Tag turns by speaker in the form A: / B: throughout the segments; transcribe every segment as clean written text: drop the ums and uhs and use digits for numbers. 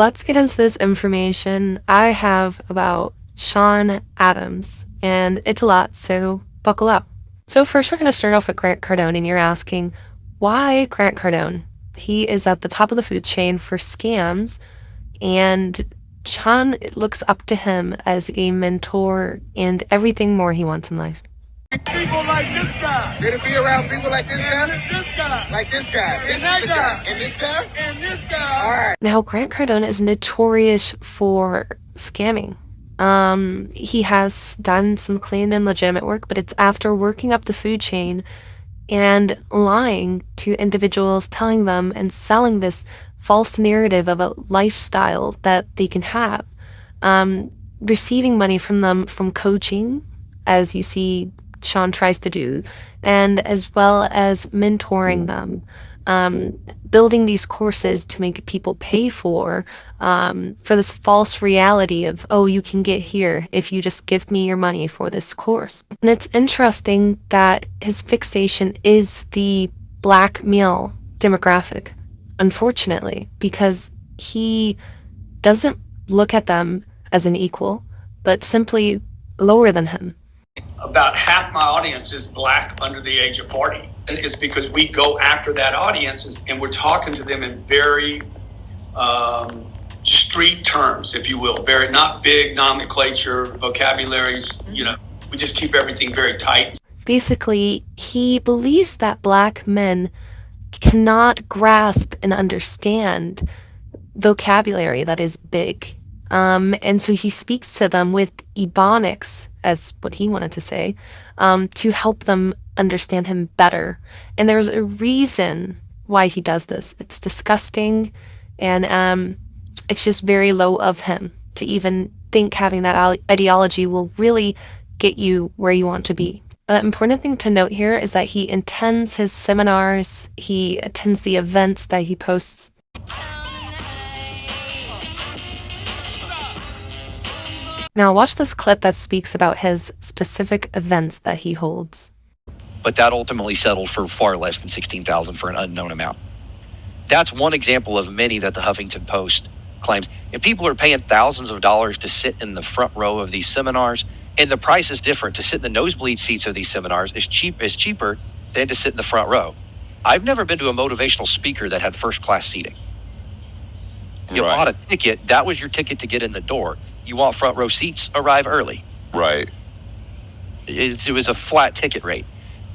A: let's get into this information I have about Sean Adams, and it's a lot, so buckle up. So first we're going to start off with Grant Cardone, and you're asking, why Grant Cardone? He is at the top of the food chain for scams, and Sean looks up to him as a mentor and everything more he wants in life.
B: People like this guy.
C: Did it be around people like this guy?
B: This guy.
C: Like this guy.
B: And that guy.
C: And this guy?
B: And this guy.
C: All right.
A: Now, Grant Cardone is notorious for scamming. He has done some clean and legitimate work, but it's after working up the food chain and lying to individuals, telling them and selling this false narrative of a lifestyle that they can have. Receiving money from them from coaching, as you see Sean tries to do, and as well as mentoring them, building these courses to make people pay for this false reality of, oh, you can get here if you just give me your money for this course. And it's interesting that his fixation is the black male demographic, unfortunately, because he doesn't look at them as an equal, but simply lower than him.
D: About half my audience is black under the age of 40. It's because we go after that audience and we're talking to them in very street terms, if you will, very not big nomenclature, vocabularies, we just keep everything very tight.
A: Basically, he believes that black men cannot grasp and understand vocabulary that is big. And so he speaks to them with ebonics, as what he wanted to say, to help them understand him better. And there's a reason why he does this. It's disgusting, and it's just very low of him to even think having that ideology will really get you where you want to be. The important thing to note here is that he attends his seminars, he attends the events that he posts. Now watch this clip that speaks about his specific events that he holds.
E: But that ultimately settled for far less than $16,000 for an unknown amount. That's one example of many that the Huffington Post claims. If people are paying thousands of dollars to sit in the front row of these seminars, and the price is different, to sit in the nosebleed seats of these seminars is cheaper than to sit in the front row. I've never been to a motivational speaker that had first class seating. You bought a ticket, that was your ticket to get in the door. You want front row seats, arrive early.
F: Right.
E: It was a flat ticket rate.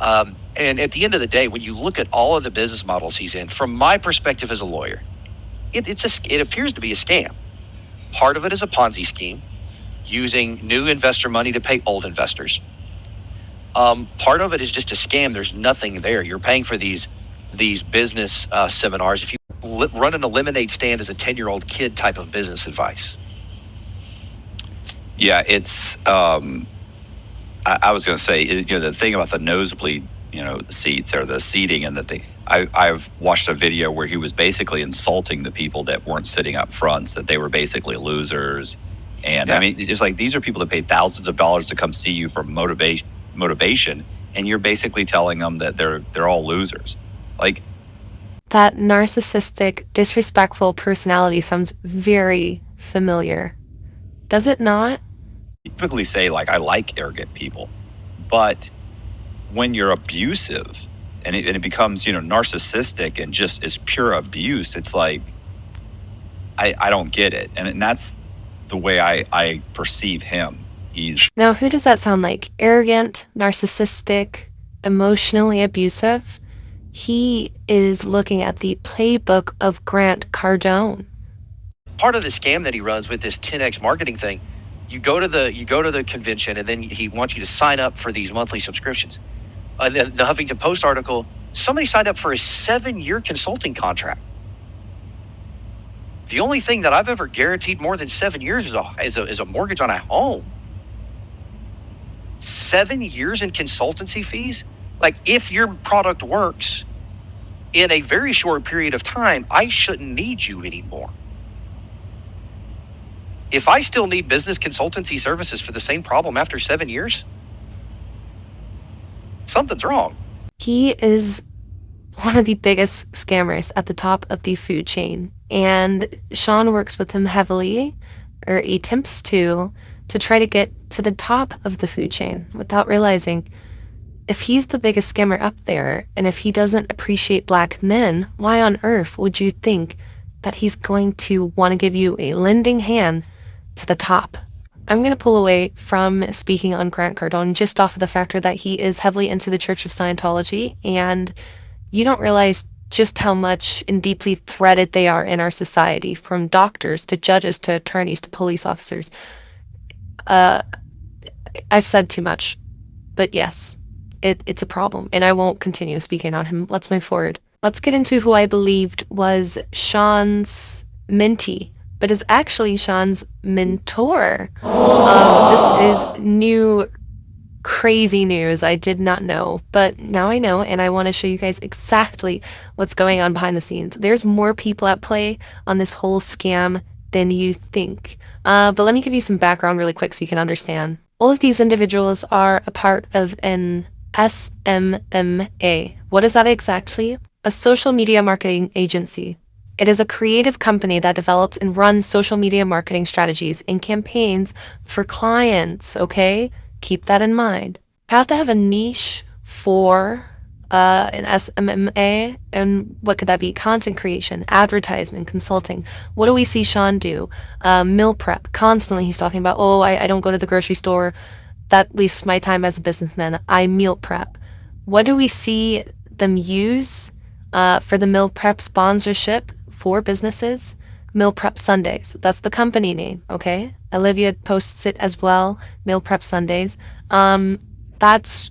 E: And at the end of the day, when you look at all of the business models he's in, from my perspective as a lawyer, it appears to be a scam. Part of it is a Ponzi scheme, using new investor money to pay old investors. Part of it is just a scam. There's nothing there. You're paying for these business seminars. If you run an lemonade stand as a 10-year-old kid type of business advice.
F: Yeah, it's. I was going to say, the thing about the nosebleed, seats or the seating, and I've watched a video where he was basically insulting the people that weren't sitting up front, that they were basically losers. And yeah. I mean, it's like, these are people that paid thousands of dollars to come see you for motivation, and you're basically telling them that they're all losers. Like,
A: that narcissistic, disrespectful personality sounds very familiar. Does it not?
F: Typically say, like, I like arrogant people, but when you're abusive and it becomes, narcissistic and just is pure abuse, it's like, I don't get it. And that's the way I perceive him.
A: Now, who does that sound like? Arrogant, narcissistic, emotionally abusive? He is looking at the playbook of Grant Cardone.
E: Part of the scam that he runs with this 10x marketing thing, you go to the convention, and then he wants you to sign up for these monthly subscriptions. The Huffington Post article, somebody signed up for a 7-year consulting contract. The only thing that I've ever guaranteed more than 7 years is a mortgage on a home. 7 years in consultancy fees? Like, if your product works in a very short period of time, I shouldn't need you anymore. If I still need business consultancy services for the same problem after 7 years, something's wrong.
A: He is one of the biggest scammers at the top of the food chain, And Sean works with him heavily, or attempts to try to get to the top of the food chain without realizing if he's the biggest scammer up there, and if he doesn't appreciate black men, why on earth would you think that he's going to want to give you a lending hand to the top? I'm going to pull away from speaking on Grant Cardone just off of the factor that he is heavily into the Church of Scientology, and you don't realize just how much and deeply threaded they are in our society, from doctors to judges to attorneys to police officers. I've said too much, but yes, it's a problem, and I won't continue speaking on him. Let's move forward. Let's get into who I believed was Sean's mentee, but is actually Sean's mentor. This is new, crazy news. I did not know, but now I know, and I want to show you guys exactly what's going on behind the scenes. There's more people at play on this whole scam than you think. But let me give you some background really quick so you can understand. All of these individuals are a part of an SMMA. What is that exactly? A social media marketing agency. It is a creative company that develops and runs social media marketing strategies and campaigns for clients, okay? Keep that in mind. You have to have a niche for an SMMA, and what could that be? Content creation, advertisement, consulting. What do we see Sean do? Meal prep. Constantly he's talking about, oh, I don't go to the grocery store. That wastes my time as a businessman. I meal prep. What do we see them use for the meal prep sponsorship for businesses? Meal Prep Sundays. That's the company name, okay? Olivia posts it as well. Meal Prep Sundays. That's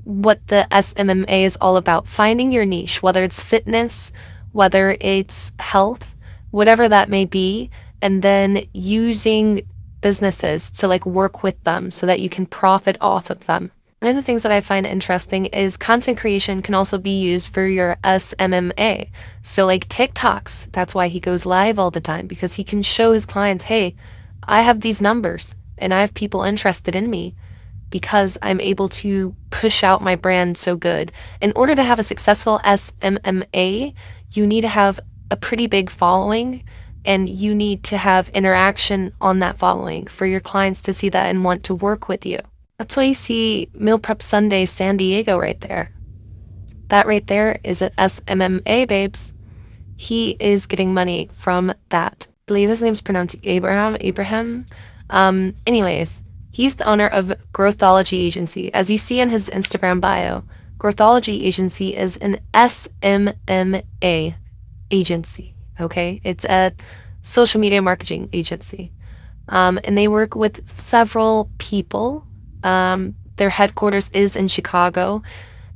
A: what the SMMA is all about. Finding your niche, whether it's fitness, whether it's health, whatever that may be, and then using businesses to like work with them so that you can profit off of them. One of the things that I find interesting is content creation can also be used for your SMMA. So like TikToks, that's why he goes live all the time, because he can show his clients, hey, I have these numbers and I have people interested in me because I'm able to push out my brand so good. In order to have a successful SMMA, you need to have a pretty big following, and you need to have interaction on that following for your clients to see that and want to work with you. That's why you see Meal Prep Sunday San Diego right there. That right there is an SMMA, babes. He is getting money from that. I believe his name's pronounced Abraham. Anyways, he's the owner of Growthology Agency. As you see in his Instagram bio, Growthology Agency is an SMMA agency, okay? It's a social media marketing agency. And they work with several people. Their headquarters is in Chicago.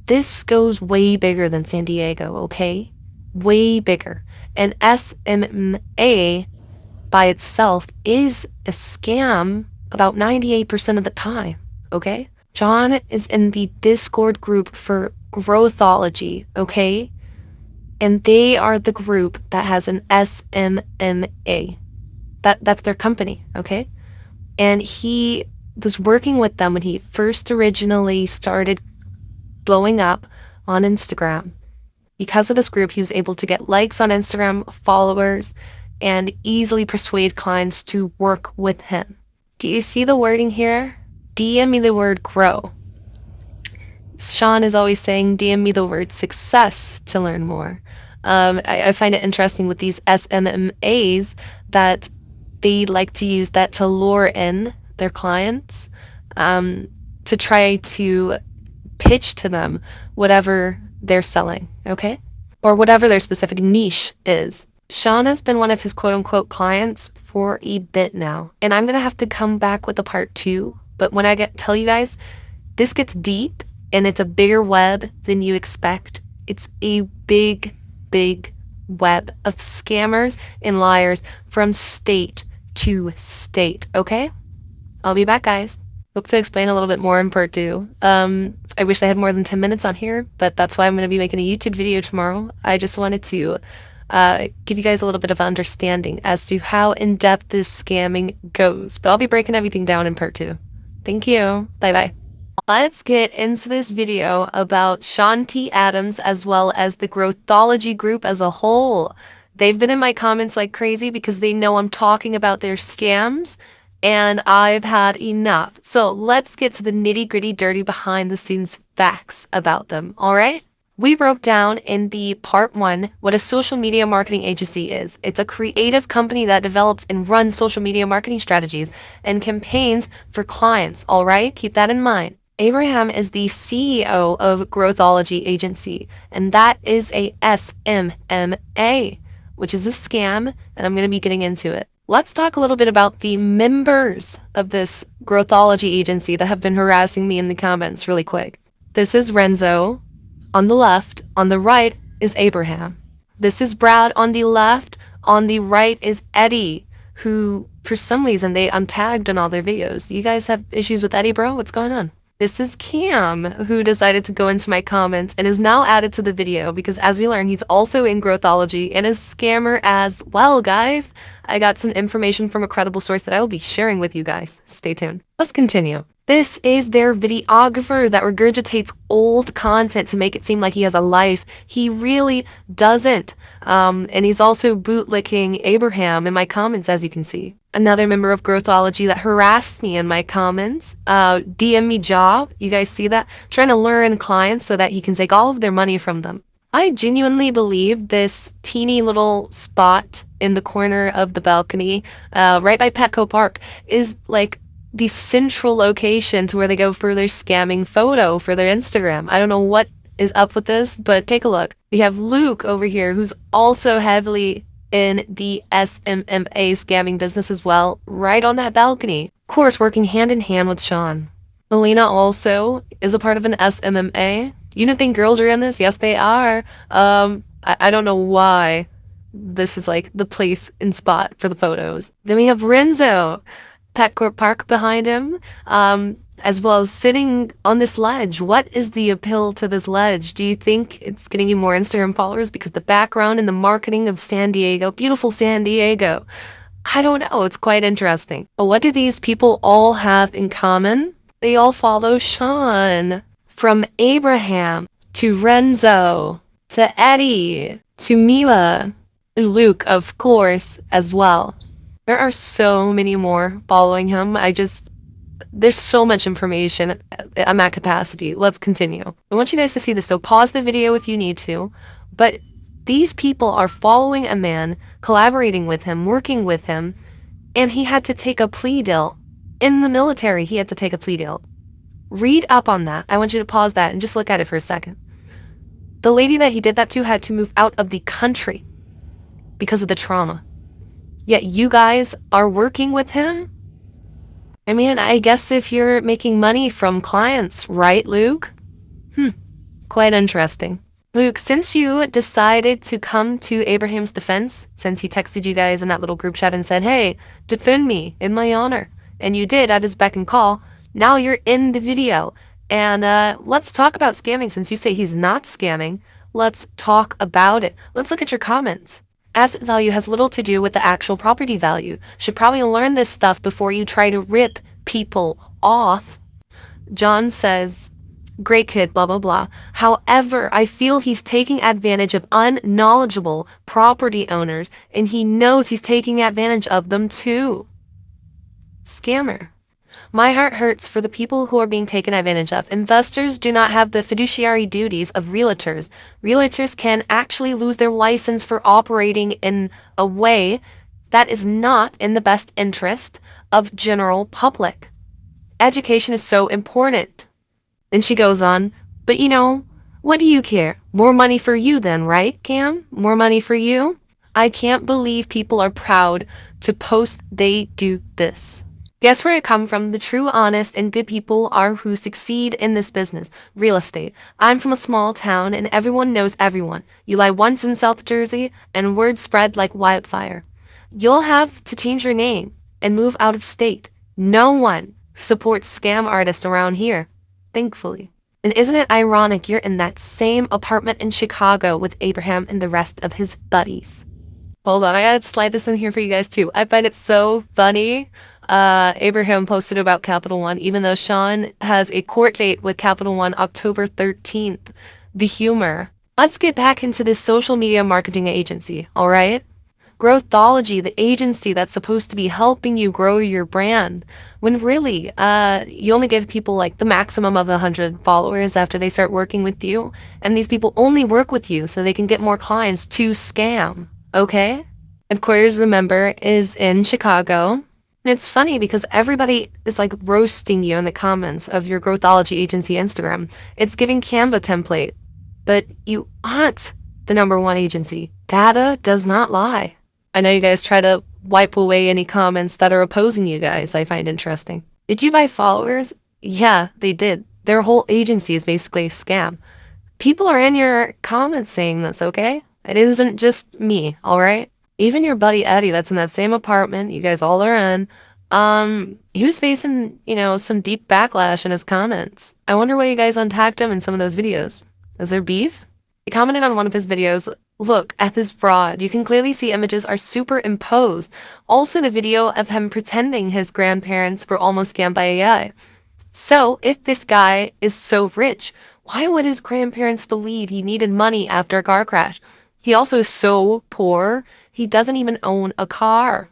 A: This goes way bigger than San Diego, okay? Way bigger. And SMMA by itself is a scam about 98% of the time, okay? John is in the Discord group for Growthology, okay? And they are the group that has an SMMA. That's their company, okay? And he was working with them when he first originally started blowing up on Instagram. Because of this group, he was able to get likes on Instagram, followers, and easily persuade clients to work with him. Do you see the wording here? DM me the word grow. Sean is always saying, DM me the word success to learn more. I find it interesting with these SMMAs that they like to use that to lure in their clients, to try to pitch to them whatever they're selling, okay? Or whatever their specific niche is. Sean has been one of his quote-unquote clients for a bit now, and I'm gonna have to come back with a part 2, but when I tell you guys, this gets deep, and it's a bigger web than you expect. It's a big web of scammers and liars from state to state, okay? I'll be back, guys. Hope to explain a little bit more in part 2. I wish I had more than 10 minutes on here, but that's why I'm going to be making a YouTube video tomorrow. I just wanted to give you guys a little bit of understanding as to how in-depth this scamming goes. But I'll be breaking everything down in part 2. Thank you. Bye-bye. Let's get into this video about Sean T. Adams as well as the Growthology group as a whole. They've been in my comments like crazy because they know I'm talking about their scams, and I've had enough. So let's get to the nitty-gritty, dirty behind-the-scenes facts about them, all right? We broke down in the part 1 what a social media marketing agency is. It's a creative company that develops and runs social media marketing strategies and campaigns for clients, all right? Keep that in mind. Abraham is the CEO of Growthology Agency, and that is a SMMA, which is a scam, and I'm going to be getting into it. Let's talk a little bit about the members of this Growthology agency that have been harassing me in the comments really quick. This is Renzo on the left. On the right is Abraham. This is Brad on the left. On the right is Eddie, who, for some reason, they untagged in all their videos. You guys have issues with Eddie, bro? What's going on? This is Cam, who decided to go into my comments and is now added to the video because, as we learn, he's also in Growthology and a scammer as well, guys. I got some information from a credible source that I will be sharing with you guys. Stay tuned. Let's continue. This is their videographer that regurgitates old content to make it seem like he has a life. He really doesn't. And he's also bootlicking Abraham in my comments, as you can see. Another member of Growthology that harassed me in my comments, DM me job. You guys see that? Trying to lure in clients so that he can take all of their money from them. I genuinely believe this teeny little spot in the corner of the balcony, right by Petco Park, is like the central location to where they go for their scamming photo for their Instagram. I don't know what is up with this, but take a look. We have Luke over here, who's also heavily in the SMMA scamming business as well, right on that balcony. Of course, working hand in hand with Sean. Melina also is a part of an SMMA. You don't think girls are in this? Yes, they are. I don't know why this is like the place and spot for the photos. Then we have Renzo, Petco Park behind him, as well as sitting on this ledge. What is the appeal to this ledge? Do you think it's getting you more Instagram followers because the background and the marketing of San Diego, beautiful San Diego? I don't know. It's quite interesting. But what do these people all have in common? They all follow Sean. From Abraham to Renzo to Eddie to Mila and Luke, of course, as well. There are so many more following him. There's so much information. I'm at capacity. Let's continue. I want you guys to see this, so pause the video if you need to. But these people are following a man, collaborating with him, working with him, and he had to take a plea deal. In the military, he had to take a plea deal. Read up on that. I want you to pause that and just look at it for a second. The lady that he did that to had to move out of the country because of the trauma. Yet you guys are working with him? I mean, I guess if you're making money from clients, right, Luke? Quite interesting. Luke, since you decided to come to Abraham's defense, since he texted you guys in that little group chat and said, hey, defend me in my honor, and you did at his beck and call, now you're in the video. And let's talk about scamming. Since you say he's not scamming, let's talk about it. Let's look at your comments. Asset value has little to do with the actual property value. Should probably learn this stuff before you try to rip people off. John says, great kid, blah, blah, blah. However, I feel he's taking advantage of unknowledgeable property owners, and he knows he's taking advantage of them too. Scammer. My heart hurts for the people who are being taken advantage of. Investors do not have the fiduciary duties of realtors. Realtors can actually lose their license for operating in a way that is not in the best interest of general public. Education is so important. Then she goes on, but you know, what do you care? More money for you then, right, Cam? More money for you? I can't believe people are proud to post they do this. Guess where I come from? The true, honest, and good people are who succeed in this business, real estate. I'm from a small town, and everyone knows everyone. You lie once in South Jersey, and word spread like wildfire. You'll have to change your name and move out of state. No one supports scam artists around here, thankfully. And isn't it ironic you're in that same apartment in Chicago with Abraham and the rest of his buddies? Hold on, I gotta slide this in here for you guys too. I find it so funny. Abraham posted about Capital One, even though Sean has a court date with Capital One October 13th. The humor. Let's get back into this social media marketing agency, all right? Growthology, the agency that's supposed to be helping you grow your brand, when really, you only give people like the maximum of 100 followers after they start working with you, and these people only work with you so they can get more clients to scam, okay? Headquarters, remember, is in Chicago. And it's funny because everybody is like roasting you in the comments of your Growthology agency Instagram. It's giving Canva template, but you aren't the #1 agency. Data does not lie. I know you guys try to wipe away any comments that are opposing you guys. I find interesting. Did you buy followers? Yeah, they did. Their whole agency is basically a scam. People are in your comments saying this, okay? It isn't just me, alright? Even your buddy Eddie that's in that same apartment you guys all are in, he was facing, some deep backlash in his comments. I wonder why you guys untagged him in some of those videos. Is there beef? He commented on one of his videos, "Look at this fraud. You can clearly see images are superimposed." Also the video of him pretending his grandparents were almost scammed by AI. So, if this guy is so rich, why would his grandparents believe he needed money after a car crash? He also is so poor, he doesn't even own a car.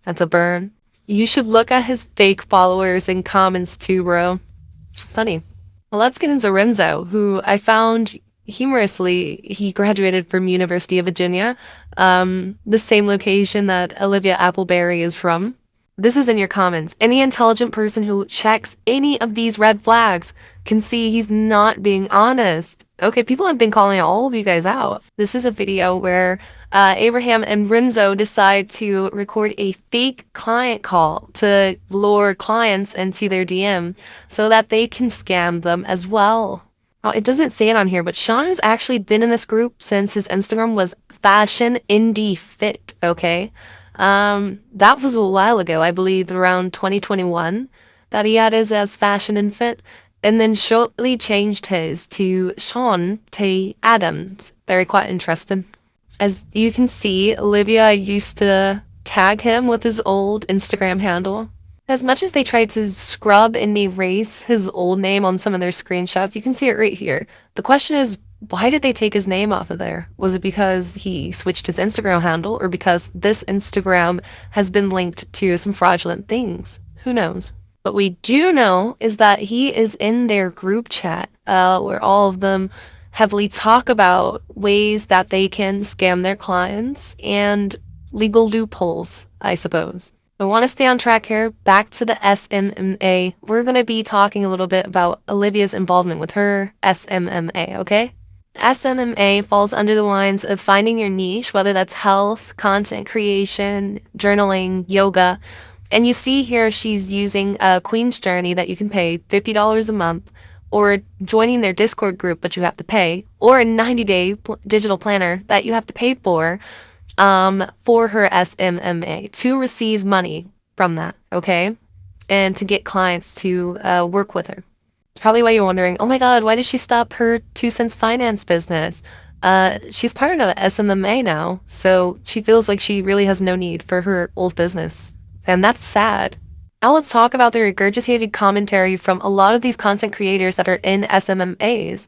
A: That's a burn. You should look at his fake followers and comments too, bro. Funny. Well, let's get into Renzo, who I found humorously, he graduated from University of Virginia, the same location that Olivia Appleberry is from. This is in your comments. Any intelligent person who checks any of these red flags can see he's not being honest. Okay, people have been calling all of you guys out. This is a video where Abraham and Renzo decide to record a fake client call to lure clients into their DM so that they can scam them as well. Now, it doesn't say it on here, but Sean has actually been in this group since his Instagram was Fashion Indie Fit, okay? That was a while ago, I believe around 2021, that he had his as Fashion and Fit, and then shortly changed his to Sean T. Adams. Very quite interesting. As you can see, Olivia used to tag him with his old Instagram handle. As much as they tried to scrub and erase his old name on some of their screenshots, you can see it right here. The question is, why did they take his name off of there? Was it because he switched his Instagram handle, or because this Instagram has been linked to some fraudulent things? Who knows? What we do know is that he is in their group chat, where all of them heavily talk about ways that they can scam their clients and legal loopholes, I suppose. I want to stay on track here. Back to the SMMA. We're going to be talking a little bit about Olivia's involvement with her SMMA, okay? SMMA falls under the lines of finding your niche, whether that's health, content creation, journaling, yoga. And you see here she's using a Queen's Journey that you can pay $50 a month, or joining their Discord group but you have to pay, or a 90-day digital planner that you have to pay for her SMMA to receive money from that, okay? And to get clients to work with her. It's probably why you're wondering, oh my god, why did she stop her 2Cents finance business? She's part of SMMA now, so she feels like she really has no need for her old business. And that's sad. Now let's talk about the regurgitated commentary from a lot of these content creators that are in SMMAs.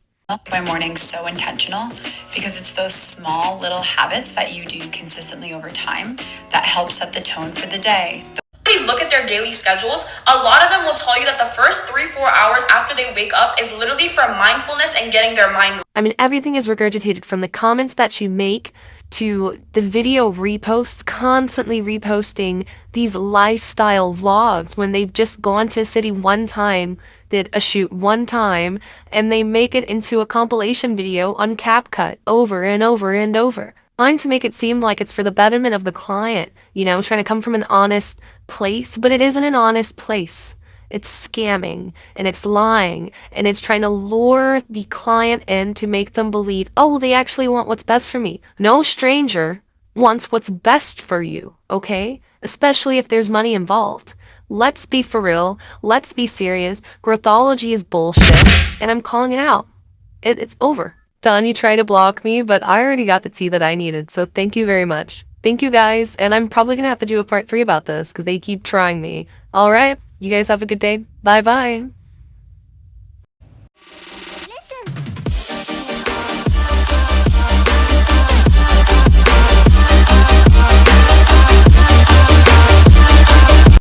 G: My morning's so intentional because it's those small little habits that you do consistently over time that help set the tone for the day.
H: They look at their daily schedules. A lot of them will tell you that the first 3-4 hours after they wake up is literally for mindfulness and getting their mind.
A: I mean, everything is regurgitated from the comments that you make to the video reposts, constantly reposting these lifestyle vlogs when they've just gone to a city one time, did a shoot one time, and they make it into a compilation video on CapCut over and over and over. Trying to make it seem like it's for the betterment of the client, trying to come from an honest place, but it isn't an honest place. It's scamming, and it's lying, and it's trying to lure the client in to make them believe, oh, they actually want what's best for me. No stranger wants what's best for you, okay? Especially if there's money involved. Let's be for real. Let's be serious. Growthology is bullshit, and I'm calling it out. It's over. Don, you tried to block me, but I already got the tea that I needed, so thank you very much. Thank you guys, and I'm probably gonna have to do a part 3 about this, because they keep trying me. Alright, you guys have a good day. Bye-bye.